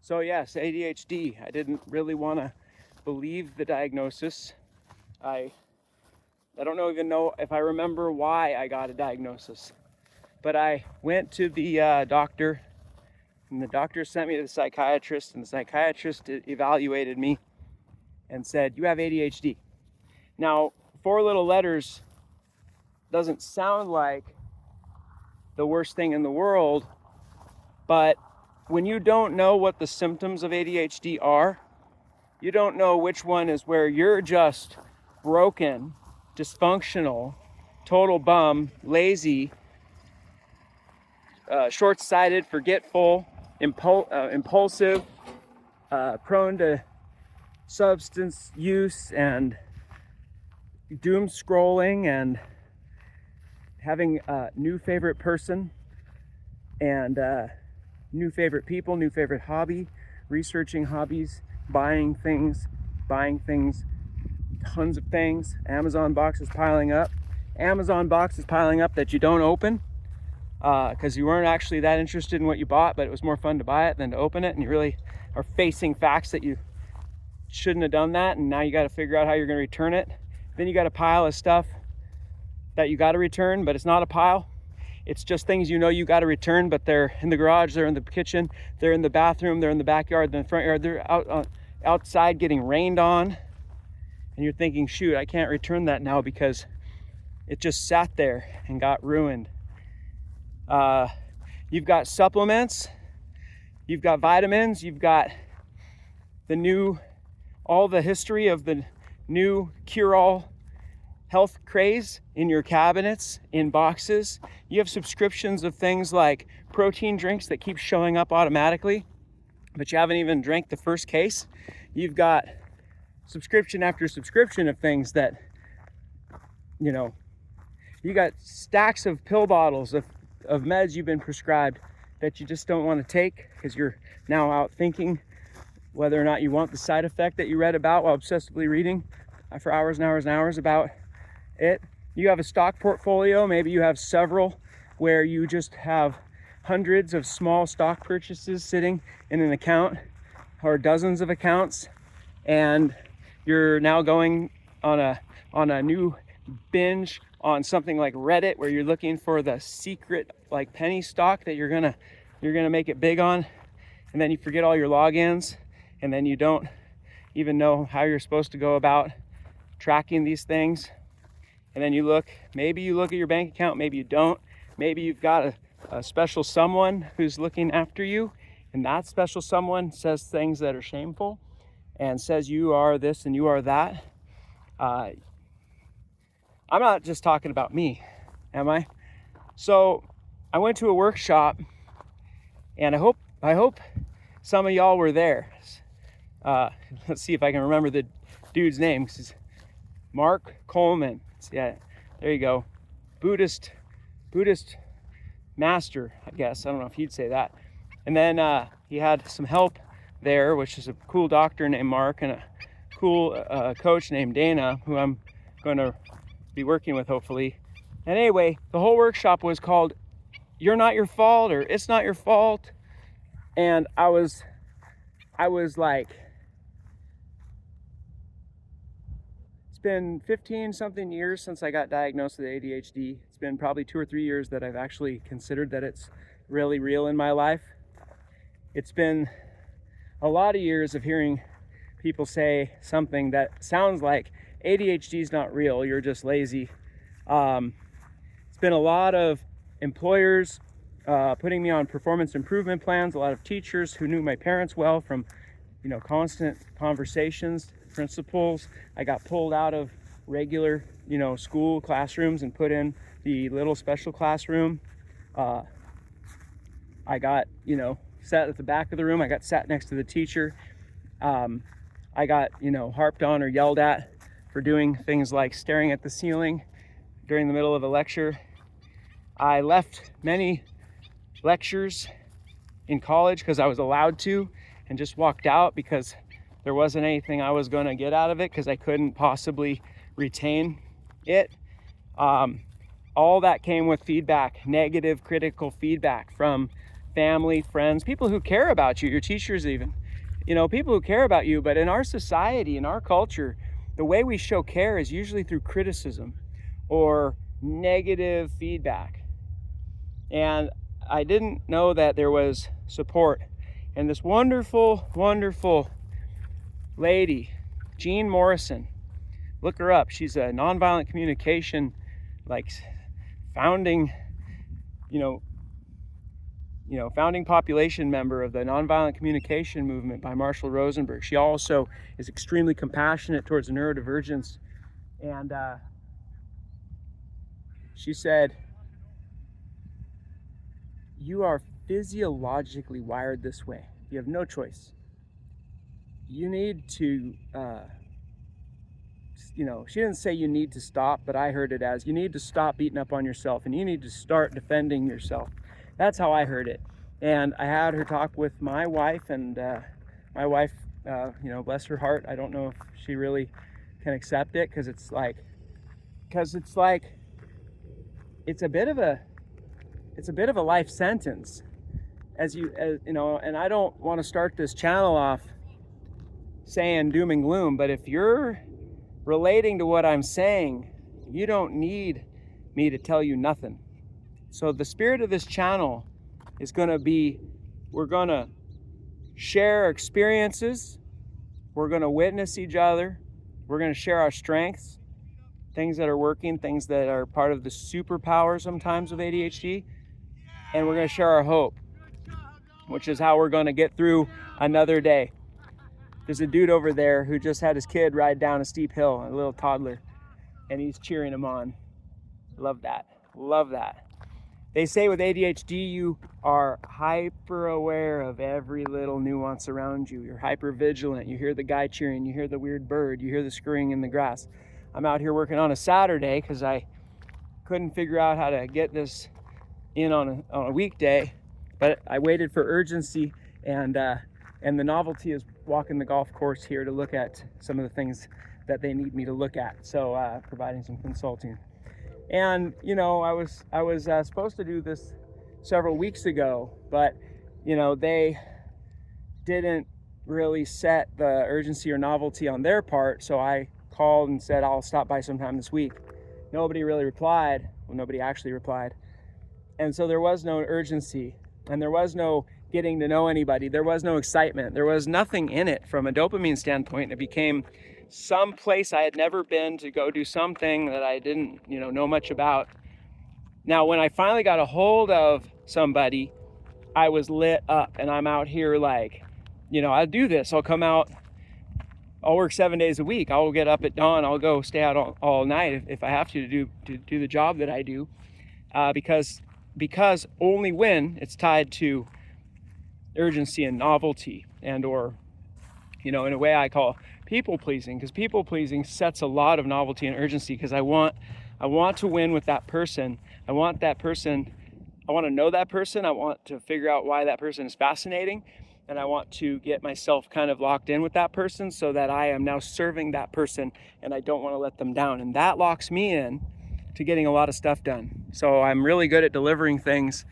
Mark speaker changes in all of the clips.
Speaker 1: So yes, ADHD. I didn't really want to believe the diagnosis. I don't even know if I remember why I got a diagnosis. But I went to the doctor, and the doctor sent me to the psychiatrist, and the psychiatrist evaluated me and said, "You have ADHD." Now, 4 little letters doesn't sound like the worst thing in the world, but when you don't know what the symptoms of ADHD are, you don't know which one is where you're just broken, dysfunctional, total bum, lazy, short-sighted, forgetful, impulsive, prone to substance use and doom scrolling and having a new favorite person and new favorite people, new favorite hobby, researching hobbies, buying things, tons of things. Amazon boxes piling up that you don't open because you weren't actually that interested in what you bought, but it was more fun to buy it than to open it, and you really are facing facts that you shouldn't have done that, and now you got to figure out how you're going to return it. Then you got a pile of stuff that you got to return, but it's not a pile. It's just things you know you got to return, but they're in the garage, they're in the kitchen, they're in the bathroom, they're in the backyard, they're in the front yard, they're outside getting rained on, and you're thinking, shoot, I can't return that now because it just sat there and got ruined. You've got supplements, you've got vitamins, you've got all the history of the new cure-all health craze in your cabinets, in boxes. You have subscriptions of things like protein drinks that keep showing up automatically, but you haven't even drank the first case. You've got subscription after subscription of things that, you got stacks of pill bottles of meds you've been prescribed that you just don't want to take because you're now out thinking whether or not you want the side effect that you read about while obsessively reading for hours and hours and hours about it. You have a stock portfolio, maybe you have several where you just have hundreds of small stock purchases sitting in an account or dozens of accounts, and you're now going on a new binge on something like Reddit where you're looking for the secret like penny stock that you're gonna make it big on, and then you forget all your logins, and then you don't even know how you're supposed to go about tracking these things. And then maybe you look at your bank account, maybe you don't. Maybe you've got a special someone who's looking after you, and that special someone says things that are shameful and says you are this and you are that. I'm not just talking about me, am I? So I went to a workshop, and I hope some of y'all were there. Let's see if I can remember the dude's name. It's Mark Coleman. Yeah, there you go. Buddhist master, I guess. I don't know if he'd say that. And then he had some help there, which is a cool doctor named Mark and a cool coach named Dana, who I'm going to be working with hopefully. And anyway, the whole workshop was called "You're Not Your Fault" or "It's Not Your Fault," and I was like, it's been 15 something years since I got diagnosed with ADHD. It's been probably 2 or 3 years that I've actually considered that it's really real in my life. It's been a lot of years of hearing people say something that sounds like ADHD is not real, you're just lazy. It's been a lot of employers putting me on performance improvement plans, a lot of teachers who knew my parents well from constant conversations, principals. I got pulled out of regular school classrooms and put in the little special classroom. I got sat at the back of the room. I got sat next to the teacher. I got harped on or yelled at for doing things like staring at the ceiling during the middle of a lecture. I left many lectures in college because I was allowed to, and just walked out because there wasn't anything I was going to get out of it because I couldn't possibly retain it. All that came with feedback, negative, critical feedback from family, friends, people who care about you, your teachers even, people who care about you. But in our society, in our culture, the way we show care is usually through criticism or negative feedback. And I didn't know that there was support. And this wonderful, wonderful lady, Jean Morrison, look her up. She's a nonviolent communication, founding, founding population member of the nonviolent communication movement by Marshall Rosenberg. She also is extremely compassionate towards neurodivergence. And she said, you are physiologically wired this way. You have no choice. You need to, she didn't say you need to stop, but I heard it as you need to stop beating up on yourself and you need to start defending yourself. That's how I heard it. And I had her talk with my wife, and my wife, bless her heart, I don't know if she really can accept it, because it's a bit of a life sentence, as and I don't want to start this channel off saying doom and gloom, but if you're relating to what I'm saying, you don't need me to tell you nothing. So the spirit of this channel is going to be, we're going to share experiences, we're going to witness each other, we're going to share our strengths, things that are working, things that are part of the superpower sometimes of ADHD, and we're going to share our hope, which is how we're going to get through another day. There's a dude over there who just had his kid ride down a steep hill, a little toddler, and he's cheering him on. Love that. Love that. They say with ADHD, you are hyper aware of every little nuance around you. You're hyper vigilant. You hear the guy cheering, you hear the weird bird, you hear the scurrying in the grass. I'm out here working on a Saturday because I couldn't figure out how to get this in on a weekday, but I waited for urgency, and the novelty is walking the golf course here to look at some of the things that they need me to look at. So providing some consulting. And I was supposed to do this several weeks ago, but they didn't really set the urgency or novelty on their part. So I called and said I'll stop by sometime this week. Nobody really replied. Well, nobody actually replied. And so there was no urgency, and there was no getting to know anybody. There was no excitement. There was nothing in it from a dopamine standpoint. It became some place I had never been to go do something that I didn't, know much about. Now, when I finally got a hold of somebody, I was lit up, and I'm out here I'll do this. I'll come out. I'll work 7 days a week. I'll get up at dawn. I'll go stay out all night if I have to do the job that I do, because only when it's tied to urgency and novelty, and or in a way I call people pleasing, because people pleasing sets a lot of novelty and urgency, because I want to win with that person. I want to know that person. I want to figure out why that person is fascinating, and I want to get myself kind of locked in with that person so that I am now serving that person and I don't want to let them down. And that locks me in to getting a lot of stuff done. So I'm really good at delivering things.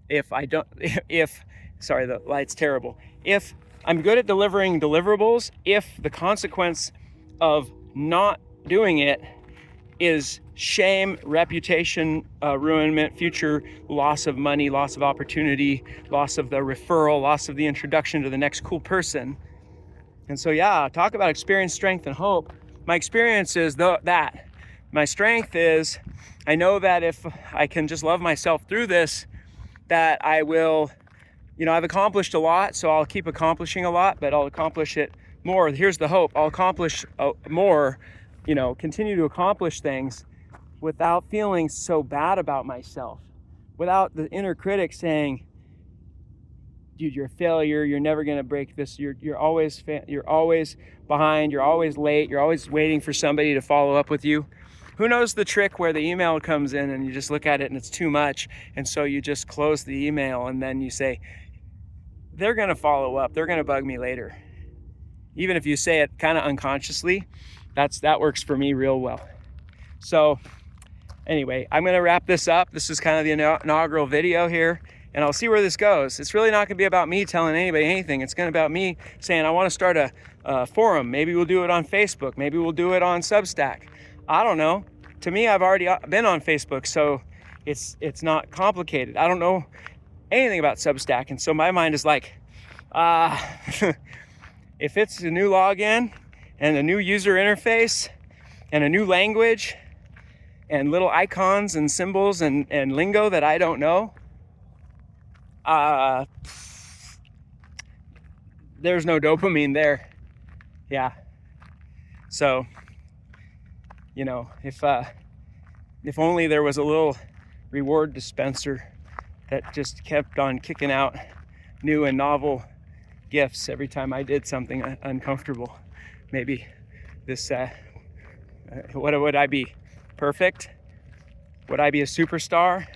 Speaker 1: Sorry, the light's terrible. If I'm good at delivering deliverables, if the consequence of not doing it is shame, reputation, ruinment, future loss of money, loss of opportunity, loss of the referral, loss of the introduction to the next cool person. And so, talk about experience, strength, and hope. My experience is that. My strength is, I know that if I can just love myself through this, that I will, I've accomplished a lot, so I'll keep accomplishing a lot, but I'll accomplish it more. Here's the hope. I'll accomplish more, continue to accomplish things without feeling so bad about myself, without the inner critic saying, dude, you're a failure, you're never going to break this, you're always behind, you're always late, you're always waiting for somebody to follow up with you. Who knows the trick where the email comes in and you just look at it and it's too much, and so you just close the email and then you say, they're going to follow up, they're going to bug me later. Even if you say it kind of unconsciously, that works for me real well. So anyway, I'm going to wrap this up. This is kind of the inaugural video here, and I'll see where this goes. It's really not gonna be about me telling anybody anything. It's gonna be about me saying, I wanna start a forum. Maybe we'll do it on Facebook. Maybe we'll do it on Substack. I don't know. To me, I've already been on Facebook, so it's not complicated. I don't know anything about Substack, and so my mind is like, if it's a new login and a new user interface and a new language and little icons and symbols and lingo that I don't know, there's no dopamine there. Yeah. So, you know, if only there was a little reward dispenser that just kept on kicking out new and novel gifts every time I did something uncomfortable. Maybe this, what would I be? Perfect? Would I be a superstar?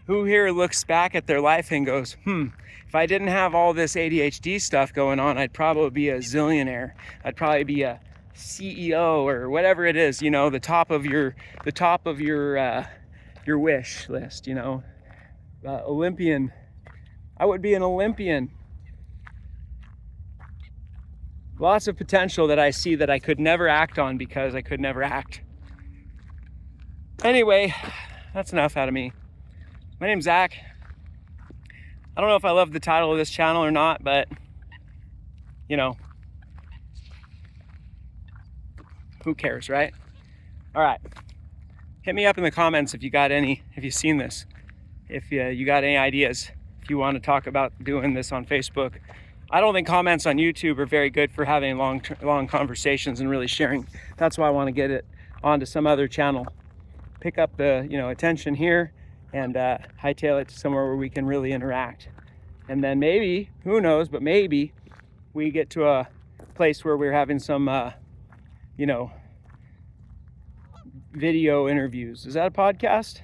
Speaker 1: Who here looks back at their life and goes, if I didn't have all this ADHD stuff going on, I'd probably be a zillionaire. I'd probably be a CEO or whatever it is, you know, the top of your wish list, you know, Olympian. I would be an Olympian. Lots of potential that I see that I could never act on because I could never act. Anyway, that's enough out of me. My name's Zach. I don't know if I love the title of this channel or not, but you know, who cares, right? All right. Hit me up in the comments if you got any, if you've seen this, if you got any ideas, if you want to talk about doing this on Facebook. I don't think comments on YouTube are very good for having long conversations and really sharing. That's why I want to get it onto some other channel. Pick up the attention here and hightail it to somewhere where we can really interact. And then maybe, who knows, but maybe we get to a place where we're having some video interviews. Is that a podcast?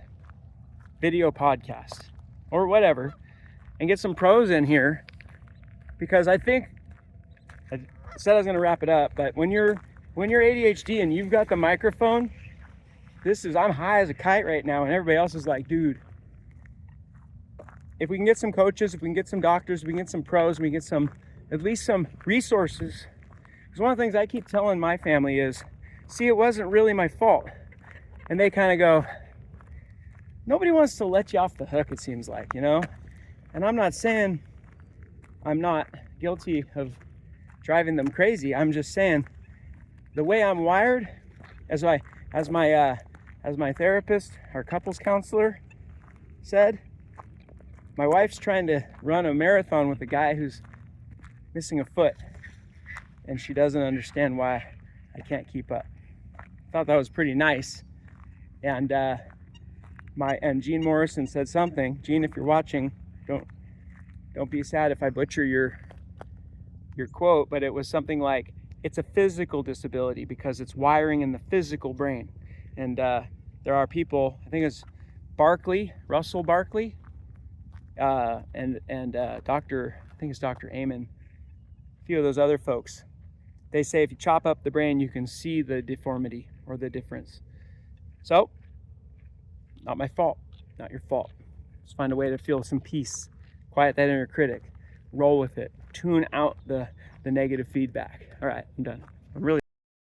Speaker 1: Video podcast or whatever, and get some pros in here. Because I think, I said I was going to wrap it up, but when you're ADHD and you've got the microphone, I'm high as a kite right now, and everybody else is like, dude, if we can get some coaches, if we can get some doctors, if we can get some pros, we can get at least some resources. Because one of the things I keep telling my family is, see, it wasn't really my fault. And they kind of go, nobody wants to let you off the hook, it seems like, you know? And I'm not saying I'm not guilty of driving them crazy. I'm just saying the way I'm wired, as my therapist, our couples counselor said, my wife's trying to run a marathon with a guy who's missing a foot, and she doesn't understand why I can't keep up. I thought that was pretty nice. And Gene Morrison said something. Gene, if you're watching, don't be sad if I butcher your quote, but it was something like, it's a physical disability because it's wiring in the physical brain. And there are people, I think it's Russell Barkley, and Dr. Amen, a few of those other folks. They say if you chop up the brain, you can see the deformity or the difference. So, not my fault, not your fault. Just find a way to feel some peace. Quiet that inner critic, roll with it, tune out the negative feedback. All right, I'm done. I'm really